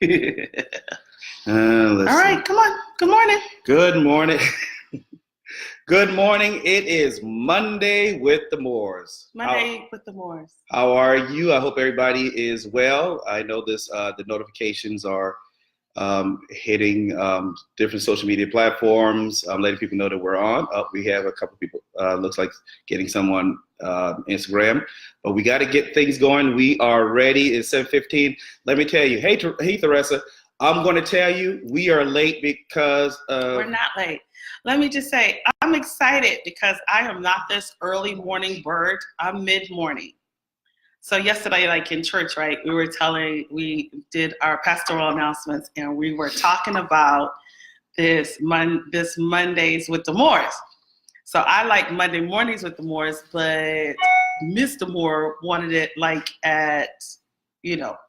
All right, come on. Good morning. Good morning. Good morning. It is Monday with the Moors. Monday with the Moors. How are you? I hope everybody is well. I know the notifications are hitting different social media platforms, letting people know that we're on. We have a couple people, looks like getting someone Instagram, but we got to get things going. We are ready. It's 7:15. Let me tell you, hey Theresa, I'm going to tell you, we are late because we're not late. Let me just say, I'm excited because I am not this early morning bird. I'm mid-morning. So yesterday, like in church, right, we did our pastoral announcements, and we were talking about this Mondays with the Moors. So I like Monday mornings with the Moors, but Mr. Moore wanted it like at,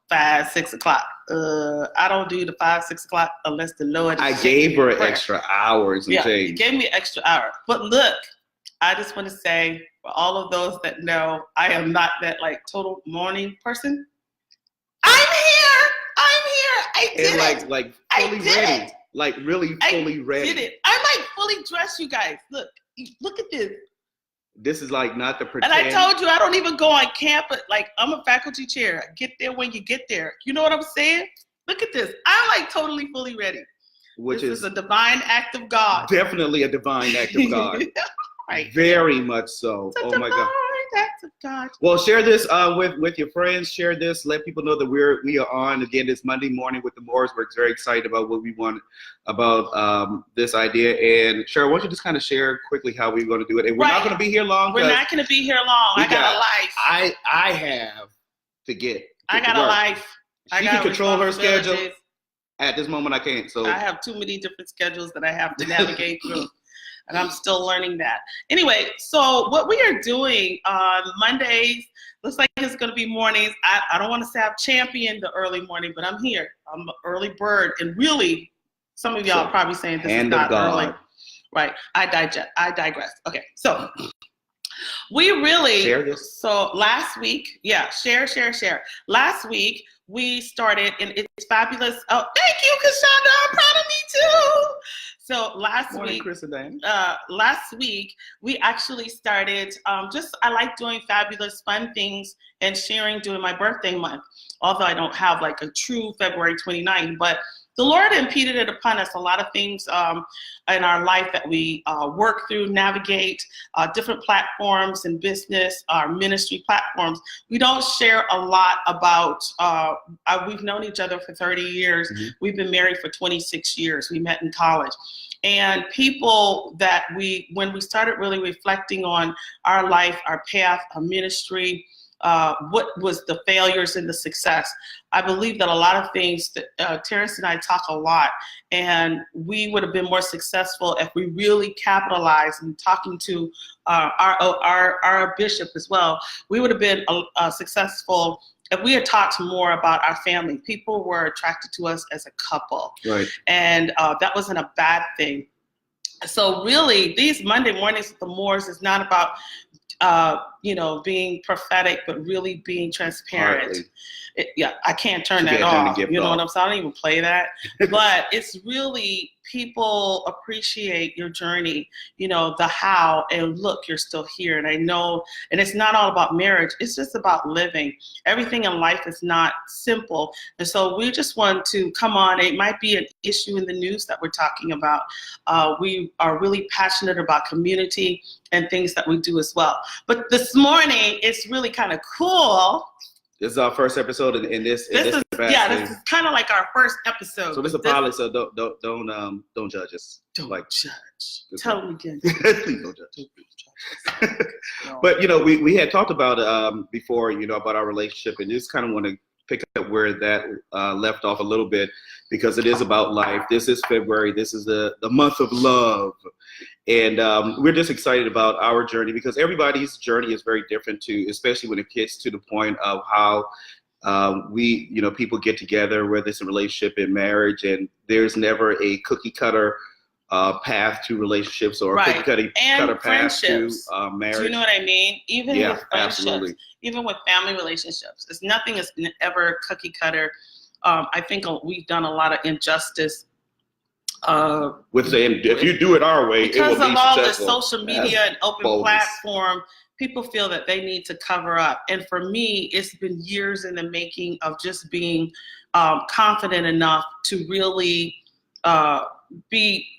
5, 6 o'clock. I don't do the 5, 6 o'clock unless the Lord. I gave her extra hours. Yeah, he gave me extra hour. But look, I just want to say, for all of those that know, I am not that like total morning person. I'm here. I did it. Like fully ready. Like really fully ready. I did it. I'm like fully dressed, you guys. Look at this. This is like not the pretend. And I told you I don't even go on campus. Like, I'm a faculty chair. I get there when you get there. You know what I'm saying? Look at this. I'm like totally fully ready. Which is a divine act of God. Definitely a divine act of God. Right. Very much so. Oh my God. Act of God. Well, share this with your friends. Share this. Let people know that we are on again this Monday morning with the Moors. We're very excited about what we want about this idea. And Cheryl, why don't you just kind of share quickly how we're going to do it? And we're not going to be here long. We're not going to be here long. I got a life. I have to get. I got a life. She can control her schedule. At this moment, I can't. So I have too many different schedules that I have to navigate through. And I'm still learning that. Anyway, so what we are doing on Mondays, looks like it's going to be mornings. I don't want to say I've championed the early morning, but I'm here. I'm an early bird. And really, some of y'all are probably saying this is not early. Right. I digress. Okay. So we really, share this. So last week, share. Last week, we started, and it's fabulous. Oh, thank you, Kashonda. I'm proud of me too. So last week, we actually started, I like doing fabulous, fun things and sharing during my birthday month. Although I don't have like a true February 29th, but the Lord impeded it upon us, a lot of things in our life that we work through, navigate different platforms in business, our ministry platforms. We don't share a lot about, we've known each other for 30 years. Mm-hmm. We've been married for 26 years. We met in college. And people that when we started really reflecting on our life, our path, our ministry, what was the failures and the success. I believe that a lot of things that Terrence and I talk a lot, and we would have been more successful if we really capitalized and talking to our bishop as well. We would have been successful if we had talked more about our family. People were attracted to us as a couple. Right. And that wasn't a bad thing. So really, these Monday mornings with the Moors is not about being prophetic, but really being transparent. I can't turn that off. You know what I'm saying? I don't even play that. But it's really, people appreciate your journey, the how, and look, you're still here. And I know, and it's not all about marriage. It's just about living. Everything in life is not simple. And so we just want to come on. It might be an issue in the news that we're talking about. We are really passionate about community and things that we do as well. But this morning, it's really kind of cool. This is our first episode in this. This is kind of like our first episode. So this is a pilot, so don't judge us. Don't judge. Tell them again. Please don't judge. No. But we had talked about before, about our relationship, and just kind of want to pick up where that left off a little bit, because it is about life. This is February. This is the month of love. And we're just excited about our journey, because everybody's journey is very different too, especially when it gets to the point of how people get together, whether it's a relationship in marriage, and there's never a cookie cutter path to relationships or a cookie cutter path to marriage. Do you know what I mean? Even with friendships, absolutely. Even with family relationships, nothing is ever cookie cutter. I think we've done a lot of injustice. With saying, if you do it our way, because it will of be all successful. the social media and open bogus. platform, people feel that they need to cover up. And for me, it's been years in the making of just being confident enough to really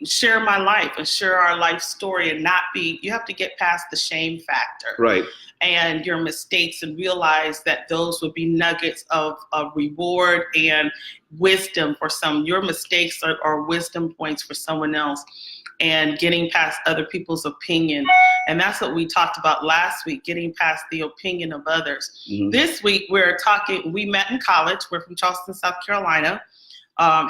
share my life and share our life story, and not be, you have to get past the shame factor. Right. And your mistakes, and realize that those would be nuggets of reward and wisdom for some. Your mistakes are wisdom points for someone else, and getting past other people's opinion. And that's what we talked about last week, getting past the opinion of others. Mm-hmm. This week we met in college. We're from Charleston, South Carolina.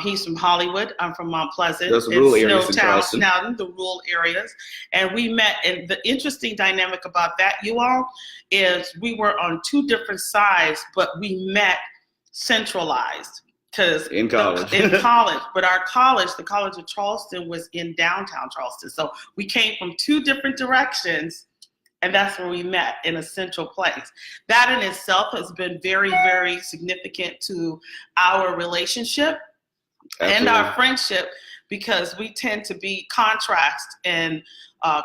He's from Hollywood. I'm from Mount Pleasant. Those rural areas in Charleston, Snowden, the rural areas. And we met, and the interesting dynamic about that, you all, is we were on two different sides, but we met centralized. In college. But our college, the College of Charleston, was in downtown Charleston. So we came from two different directions, and that's where we met, in a central place. That in itself has been very, very significant to our relationship. Absolutely. And our friendship, because we tend to be contrast and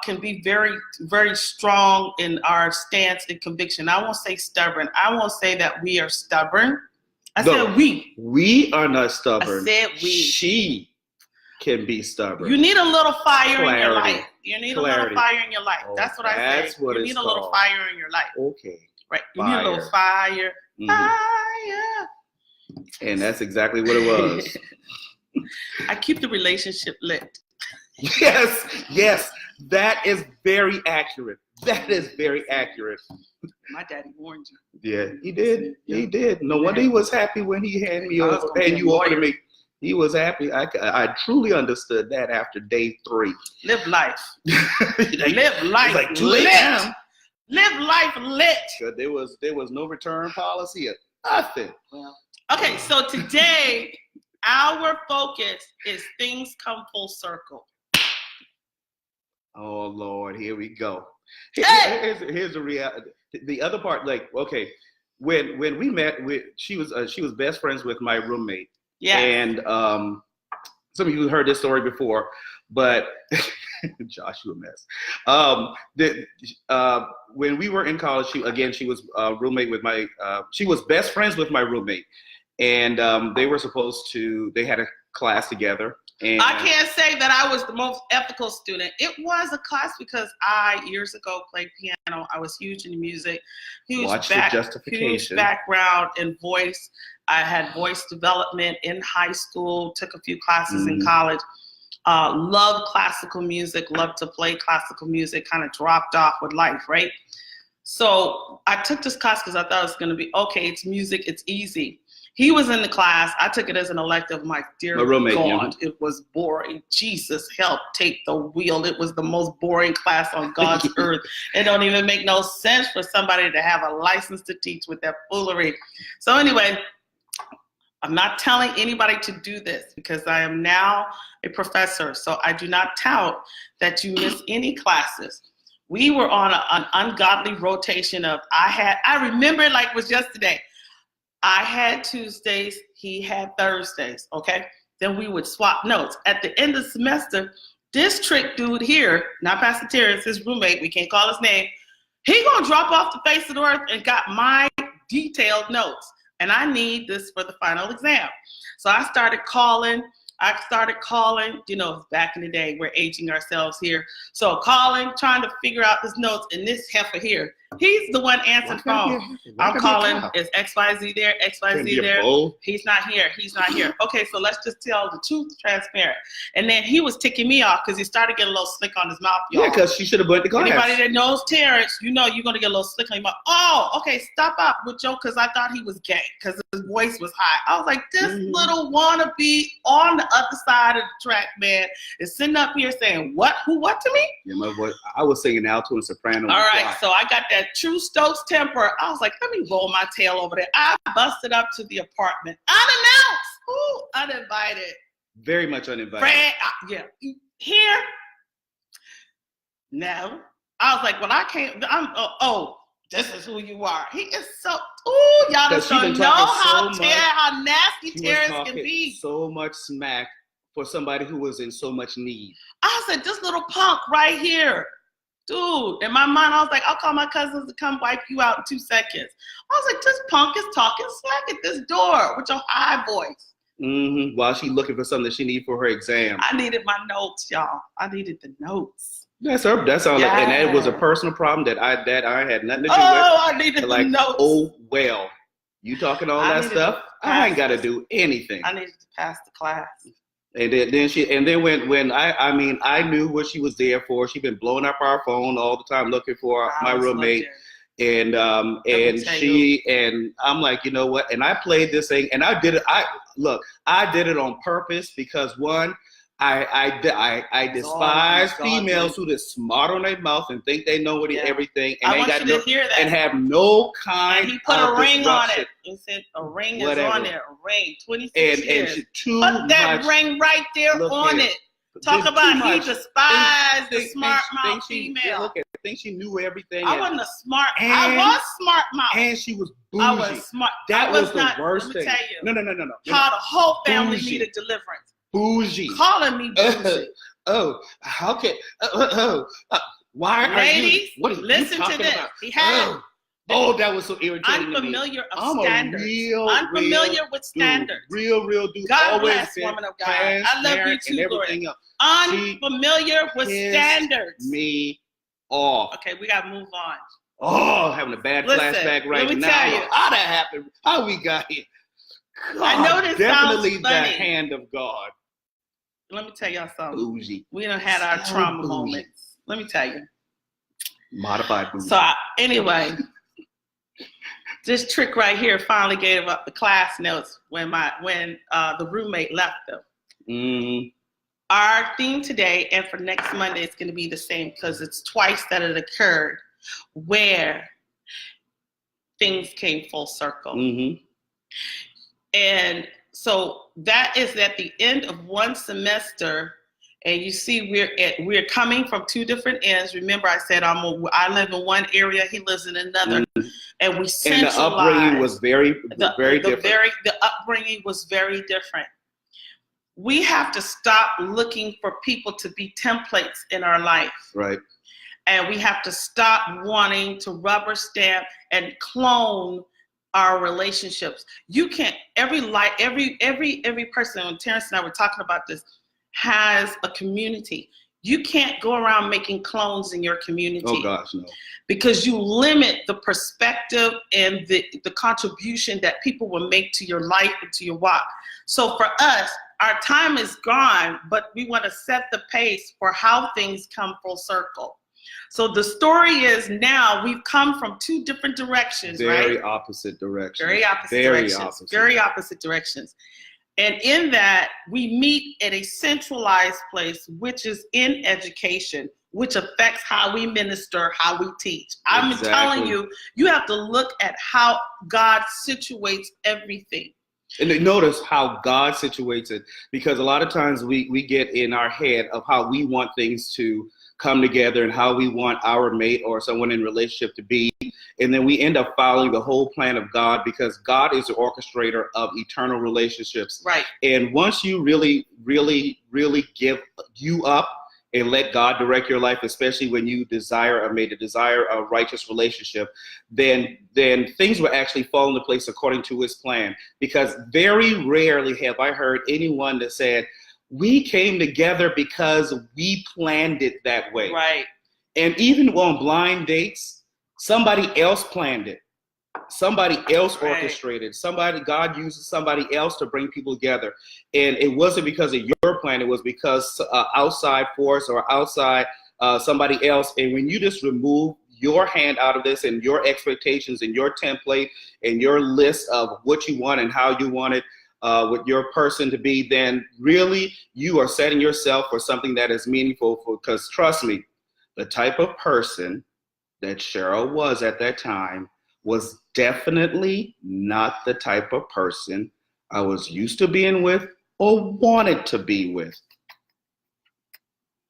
can be very, very strong in our stance and conviction. I won't say stubborn. I won't say that we are stubborn. I said we. We are not stubborn. I said we. She can be stubborn. You need a little fire in your life. You need a little fire in your life. Oh, that's what I say. You need a little fire in your life. Okay. Right. You need a little fire. Mm-hmm. Fire. And that's exactly what it was. I keep the relationship lit. Yes. That is very accurate. That is very accurate. My daddy warned you. Yeah, he did. Yeah. He did. No wonder he was happy when he handed you over to me. He was happy. I truly understood that after day 3. Live life. Live life like lit. Live life lit. There was no return policy or nothing. Well, okay, so today our focus is things come full circle. Oh Lord, here we go. Hey! Here's the reality. The other part, like, okay, when we met, she was best friends with my roommate. Yeah. And some of you heard this story before, but Josh, you a mess. When we were in college, she was roommate with she was best friends with my roommate, and they had a class together. And I can't say that I was the most ethical student. It was a class because I, years ago, played piano. I was huge in music, huge background in voice. I had voice development in high school, took a few classes in college. Loved classical music, loved to play classical music, kind of dropped off with life, right? So I took this class because I thought it was going to be, okay, it's music, it's easy. He was in the class. I took it as an elective. My dear God, it was boring. Jesus, help, take the wheel. It was the most boring class on God's earth. It don't even make no sense for somebody to have a license to teach with that foolery. So anyway, I'm not telling anybody to do this because I am now a professor. So I do not tout that you miss any classes. We were on an ungodly rotation of, I remember it like it was yesterday. I had Tuesdays, he had Thursdays, okay? Then we would swap notes. At the end of the semester, this trick dude here, not Pastor Terrence, his roommate, we can't call his name, he gonna drop off the face of the earth and got my detailed notes. And I need this for the final exam. So I started calling, back in the day, we're aging ourselves here. So calling, trying to figure out his notes, and this heifer here, he's the one answering the phone. I'm calling, is XYZ there, XYZ there? He's not here. Okay, so let's just tell the truth, transparent. And then he was ticking me off because he started getting a little slick on his mouth, y'all. Yeah, because she should have went to class. Anybody that knows Terrence, you know you're going to get a little slick on your mouth. Oh, okay, stop up with Joe because I thought he was gay because his voice was high. I was like, this little wannabe on the other side of the track, man, is sitting up here saying, what to me? Yeah, my voice, I was singing alto and soprano. All right, so I got that true Stokes temper. I was like, let me roll my tail over there. I busted up to the apartment. Unannounced. Ooh, uninvited. Very much uninvited. Fred, here? No. I was like, well, I can't. this is who you are. He is so, ooh, y'all just don't know how nasty Terrence can be. So much smack for somebody who was in so much need. I said, this little punk right here. Dude, in my mind, I was like, I'll call my cousins to come wipe you out in 2 seconds. I was like, this punk is talking smack at this door with your high voice. Mm-hmm. While she's looking for something that she needs for her exam. I needed my notes, y'all. I needed the notes. That's all. Yeah. And that was a personal problem that I had nothing to do with. I needed like, the notes. Oh, well, you talking all that stuff? I ain't got to do anything. I needed to pass the class. And then when I knew what she was there for. She'd been blowing up our phone all the time looking for my roommate. And I'm like, you know what? And I played this thing, and I did it. I did it on purpose because one, I despise females who just smart on their mouth and think they know everything, and I want you to hear that. And have no kind. And he put a ring on it. He said a ring is on there. A ring, 26 years. Put that ring right there on it. Talk about he despised the smart mouth female. I think she knew everything. I wasn't a smart. I was smart mouth. And she was bougie. I was smart. That was the worst thing. Let me tell you. No. How the whole family needed deliverance. Bougie. Calling me bougie. How can? Why Ladies, are you? What are listen you to this. About? He had that was so irritating. Unfamiliar of standards. Unfamiliar with standards. Real dude. God bless, woman of God. I love you too, Lord. Unfamiliar with standards. Me off. Okay, we gotta move on. Oh, having a bad flashback right now. Let me tell you. How that happened? How we got here? God, I know this definitely sounds funny. The hand of God. Let me tell y'all something. Bougie. We done had our trauma moments. Let me tell you. Modified bougie. So anyway, this trick right here finally gave up the class notes when the roommate left them. Mm-hmm. Our theme today and for next Monday is going to be the same because it's twice that it occurred where things came full circle. Mm-hmm. And so that is at the end of one semester, and you see we're coming from two different ends. Remember, I said I live in one area, he lives in another, mm-hmm. and we centralized. And the upbringing was very different. The upbringing was very different. We have to stop looking for people to be templates in our life. Right. And we have to stop wanting to rubber stamp and clone our relationships. You can't, every person, when Terrence and I were talking about this, has a community. You can't go around making clones in your community. Oh gosh, no. Because you limit the perspective and the contribution that people will make to your life and to your walk. So for us, our time is gone, but we want to set the pace for how things come full circle. So the story is now we've come from two different directions, Very right? Opposite directions. Very opposite directions. And in that, we meet at a centralized place, which is in education, which affects how we minister, how we teach. I'm telling you, you have to look at how God situates everything. And notice how God situates it, because a lot of times we get in our head of how we want things to come together and how we want our mate or someone in relationship to be. And then we end up following the whole plan of God, because God is the orchestrator of eternal relationships. Right. And once you really, really, really give you up and let God direct your life, especially when you desire a mate, desire a righteous relationship, then things will actually fall into place according to his plan. Because very rarely have I heard anyone that said, we came together because we planned it that way. Right. And even on blind dates, somebody else planned it. Somebody else orchestrated. God uses somebody else to bring people together. And it wasn't because of your plan. It was because outside force or outside somebody else. And when you just remove your hand out of this and your expectations and your template and your list of what you want and how you want it, with your person to be, then really you are setting yourself for something that is meaningful. Because trust me, the type of person that Cheryl was at that time was definitely not the type of person I was used to being with or wanted to be with.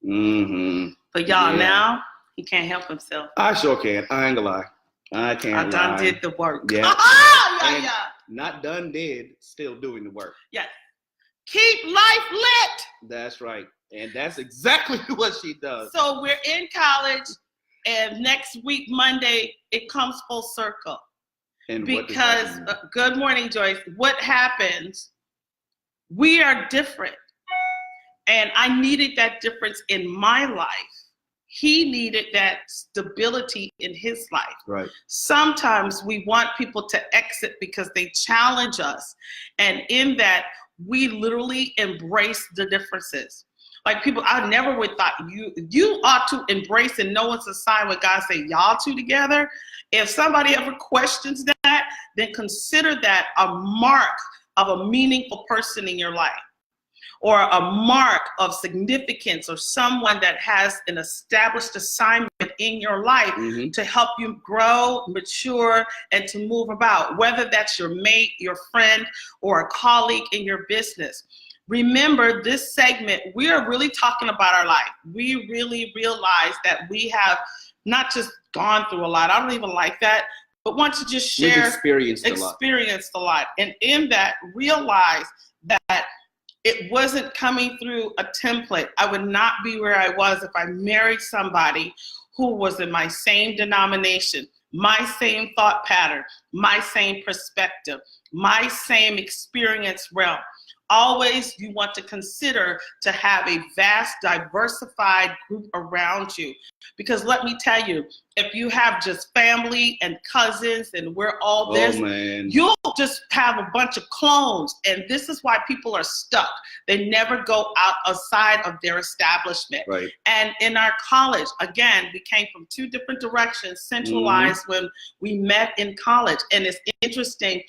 Mm-hmm. But y'all, now he can't help himself. I sure can. I ain't gonna lie. I I can't done lie. did the work. Yeah. Yeah, And yeah. not done did, still doing the work. Yes. Keep life lit. That's right. And that's exactly what she does. So we're in college, and next week, Monday, it comes full circle. And Because, good morning, Joyce. What happens, we are different. And I needed that difference in my life. He needed that stability in his life. right. Sometimes we want people to exit because they challenge us. And in that, we literally embrace the differences. Like people, I never would thought you ought to embrace and know it's a sign when God say y'all two together. If somebody ever questions that, then consider that a mark of a meaningful person in your life, or a mark of significance, or someone that has an established assignment in your life to help you grow, mature, and to move about, whether that's your mate, your friend, or a colleague in your business. Remember, this segment, we are really talking about our life. We really realize that we have not just gone through a lot. I don't even like that, but want to just share. We've experienced a lot. And in that, realize that it wasn't coming through a template. I would not be where I was if I married somebody who was in my same denomination, my same thought pattern, my same perspective, my same experience realm. Always you want to consider to have a vast, diversified group around you. Because let me tell you, if you have just family and cousins and we're all this, you'll just have a bunch of clones. And this is why people are stuck. They never go outside of their establishment. Right. And in our college, again, we came from two different directions, centralized when we met in college. And it's interesting,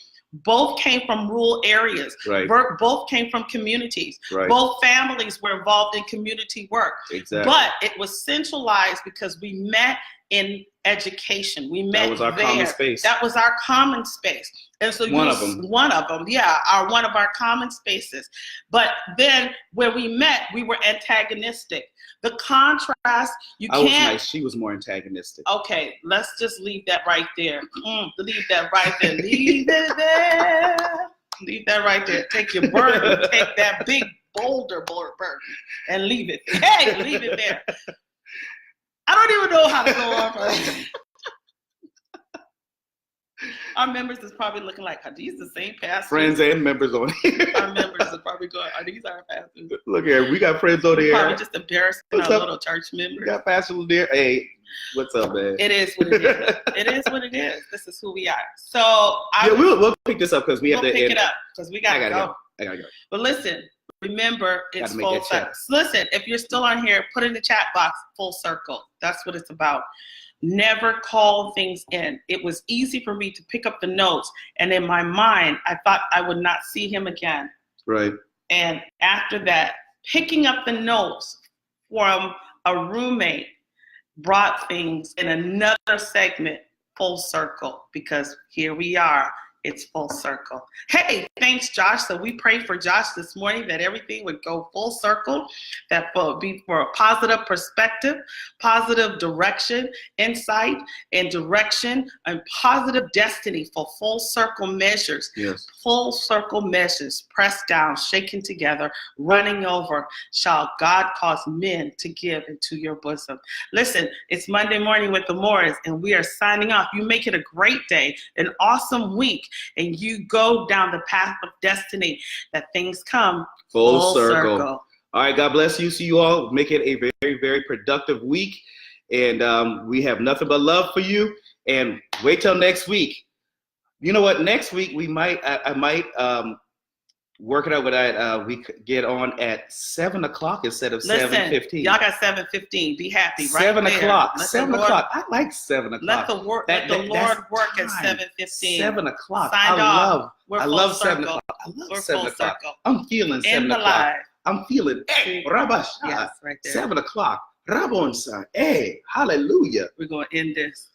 both came from rural areas. Right. Both came from communities. Right. Both families were involved in community work. Exactly. But it was centralized because we met in education. We met there. That was our common space. That was our common space. And so one of them, yeah, one of our common spaces. But then where we met, we were antagonistic. The contrast, I was nice. She was more antagonistic. Okay, let's just leave that right there. Leave that right there. Leave it there. Leave that right there. Take your burden. Take that big boulder burden and leave it. Hey, leave it there. I don't even know how to go on. Our members is probably looking like, are these the same pastors? Friends and members on here. Our members are probably going, are these our pastors? Look here, we got friends on here. Probably just embarrassing our little church members. We got pastors there. Hey, what's up, man? It is what it is. It is what it is. This is who we are. So we'll pick this up because we have to. We'll pick it up because we got to go. I gotta go. But listen, remember, it's full circle. Listen, if you're still on here, put in the chat box, full circle. That's what it's about. Never call things in. It was easy for me to pick up the notes, and in my mind, I thought I would not see him again. Right. And after that, picking up the notes from a roommate brought things in another segment full circle, because here we are. It's full circle. Hey, thanks, Josh. So we prayed for Josh this morning that everything would go full circle, that would be for a positive perspective, positive direction, insight, and direction, and positive destiny for full circle measures. Yes. Full circle measures, pressed down, shaken together, running over, shall God cause men to give into your bosom. Listen, it's Monday morning with the Moores, and we are signing off. You make it a great day, an awesome week, and you go down the path of destiny, that things come full circle. All right, God bless you. See you all. Make it a very, very productive week. And we have nothing but love for you. And wait till next week. You know what? Next week, I might work it out with that. We get on at 7 o'clock instead of 7:15. Y'all got 7:15. Be happy, right? 7 there. o'clock. 7 o'clock. I like 7 o'clock. Let the Lord work at 7:15. 7 o'clock. I love 7 o'clock. I love 7 o'clock. I'm feeling 7 o'clock. I'm feeling, hey, Rabash. Yes, right there. 7 o'clock. Rabonsa. Hey, hallelujah. We're going to end this.